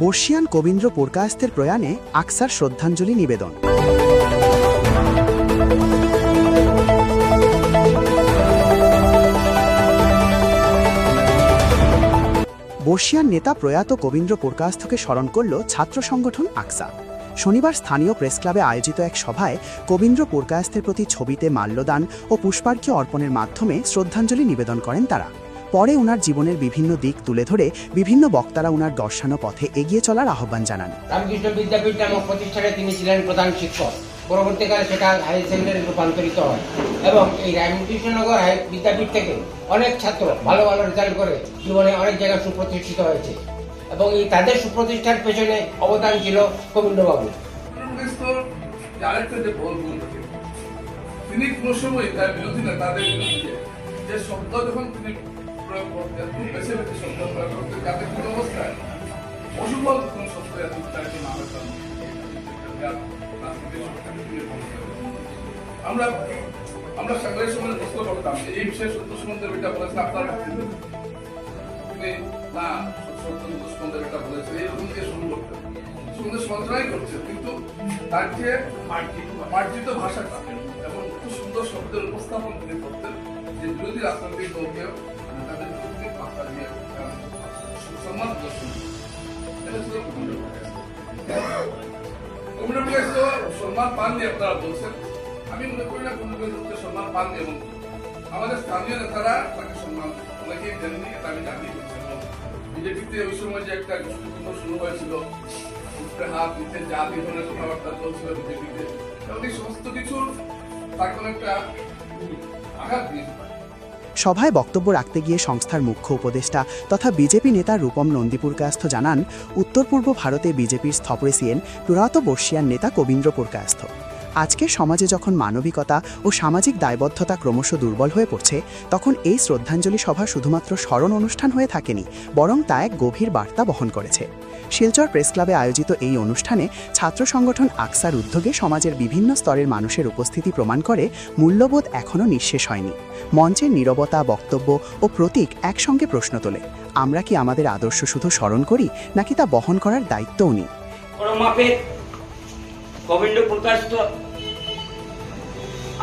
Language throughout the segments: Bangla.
বর্ষিয়ান কবীন্দ্র পুরকায়স্থের প্রয়াণে আকসার শ্রদ্ধাঞ্জলি নিবেদন। বর্ষিয়ান নেতা প্রয়াত কবীন্দ্র পুরকায়স্থকে স্মরণ করল ছাত্র সংগঠন আকসা। শনিবার স্থানীয় প্রেস ক্লাবে আয়োজিত এক সভায় কবীন্দ্র পুরকায়স্থের প্রতি ছবিতে মাল্যদান ও পুষ্পার্ঘ্য অর্পণের মাধ্যমে শ্রদ্ধাঞ্জলি নিবেদন করেন তারা। পরে উনার জীবনের বিভিন্ন দিক তুলে ধরে বিভিন্ন বক্তারা উনার দর্শানো পথে এগিয়ে চলার আহ্বান জানান। রামকৃষ্ণ বিদ্যাপীঠ নামক প্রতিষ্ঠানে তিনি ছিলেন প্রধান শিক্ষক। পরবর্তীকালে সেটা হাই সেকেন্ডারি রূপান্তরিত হয় এবং এই রামকৃষ্ণনগর বিদ্যাপীঠ থেকে অনেক ছাত্র ভালো ভালো রেজাল্ট করে জীবনে অনেক জায়গায় সুপ্রতিষ্ঠিত হয়েছে এবং এই তাদের সুপ্রতিষ্ঠার পেছনে অবদান ছিল কবীন্দ্রবাবু। তিনি কোনো সময় তার বিরোধী না, তাদের বিরুদ্ধে যে শব্দ যখন তিনি প্রয়োগ করতেন, খুব বেছে বেছে শব্দ প্রয়োগ করতেন, যাতে কোনো অবস্থায় অশুভ কোনো শব্দ এত উচ্চারিত না হতাম। আমরা সাংবাদিক সমাজে প্রশ্ন করতাম যে এই বিষয়ে সত্য সুমন্দের এটা বলেছেন আপনার না, সত্য সুমন্দের এটা বলেছে, এইরকম দিয়ে শুরু করতেন। সুমন্দের সমালোচনাই করছে, কিন্তু তার যে মার্জিত ভাষাটা এবং খুব সুন্দর শব্দের উপস্থাপন তিনি করতেন, যে বিরোধী রাজনৈতিক দলকে তাদের বিরুদ্ধে পাত্তা দিয়ে সম্মান প্রদর্শন। এটা ছিল কবীন্দ্র পুরকায়স্থ সম্মান পাননি আপনারা বলছেন। আমি মনে করি না কবীন্দ্র সম্মান পাননি এবং আমাদের স্থানীয় নেতারা তাকে সম্মান অনেকেই দেননি, এটা আমি জানি। বিজেপিতে ওই সময় যে একটা যুদ্ধ শুরু হয়েছিল, হাত দিতে যা ধরনের কথাবার্তা চলছিল বিজেপিতে, এবং এই সমস্ত কিছুর তাকে একটা আঘাত দিয়েছিল। সভায় বক্তব্য রাখতে গিয়ে সংস্থার মুখ্য উপদেষ্টা তথা বিজেপি নেতা রূপম নন্দী পুরকায়স্থ জানান, উত্তর পূর্ব ভারতে বিজেপির স্থপরেসিয়েন প্রয়াত বর্ষিয়ান নেতা কবীন্দ্র পুরকায়স্থ। আজকের সমাজে যখন মানবিকতা ও সামাজিক দায়বদ্ধতা ক্রমশ দুর্বল হয়ে পড়ছে, তখন এই শ্রদ্ধাঞ্জলি সভা শুধুমাত্র স্মরণ অনুষ্ঠান হয়ে থাকেনি, বরং তা এক গভীর বার্তা বহন করেছে। শিলচর প্রেস ক্লাবে আয়োজিত এই অনুষ্ঠানে ছাত্র সংগঠন আকসার উদ্যোগে সমাজের বিভিন্ন স্তরের মানুষের উপস্থিতি প্রমাণ করে মূল্যবোধ এখনও নিঃশেষ হয়নি। মঞ্চের নীরবতা, বক্তব্য ও প্রতীক একসঙ্গে প্রশ্ন তোলে, আমরা কি আমাদের আদর্শ শুধু স্মরণ করি, নাকি তা বহন করার দায়িত্বও নিই? কবীন্দ্র পুরকায়স্থ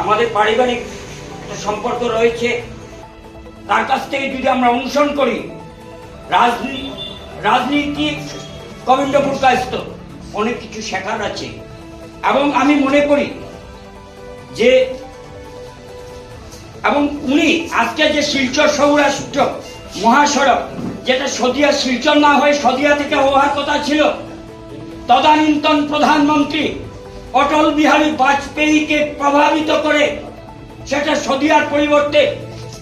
আমাদের পারিবারিক সম্পর্ক রয়েছে, তার কাছ থেকে যদি আমরা অনুসরণ করি রাজনীতি কবীন্দ্র পুরকায়স্থ অনেক কিছু শেখার আছে। এবং আমি মনে করি যে এবং উনি আজকে যে শিলচর সৌরাষ্ট্র মহাসড়ক, যেটা সদিয়া শিলচর না হয়ে সদিয়া থেকে হওয়ার কথা ছিল, তদানীন্তন প্রধানমন্ত্রী অটল বিহারী বাজপেয়ীকে প্রভাবিত করে সেটা সদিয়ার পরিবর্তে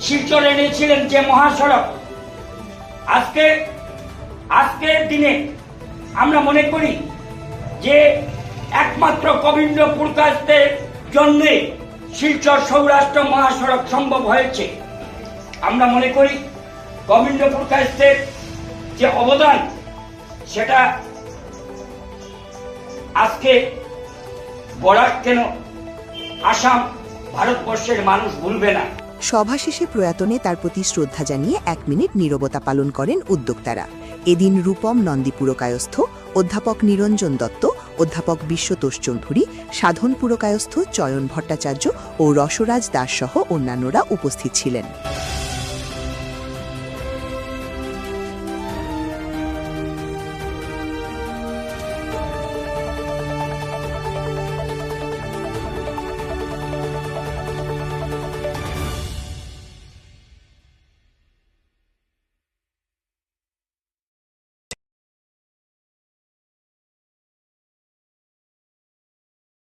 শিলচর এনেছিলেন যে মহাসড়ক। আজকের দিনে আমরা মনে করি যে একমাত্র কবীন্দ্র পুরকায়স্থের জন্যে শিলচর সৌরাষ্ট্র মহাসড়ক সম্ভব হয়েছে। আমরা মনে করি কবীন্দ্র পুরকায়স্থের যে অবদান, সেটা আজকে বরাক কেন আসাম, ভারতবর্ষের মানুষ ভুলবে না। সভা শেষে প্রয়াতনে তার প্রতি শ্রদ্ধা জানিয়ে 1 মিনিট নীরবতা পালন করেন উদ্যোক্তারা। এদিন রূপম নন্দী পুরকায়স্থ, অধ্যাপক নিরঞ্জন দত্ত, অধ্যাপক বিশ্বতোষ চৌধুরী, সাধন পুরকায়স্থ, চয়ন ভট্টাচার্য ও রসরাজ দাস সহ অন্যান্যরা উপস্থিত ছিলেন।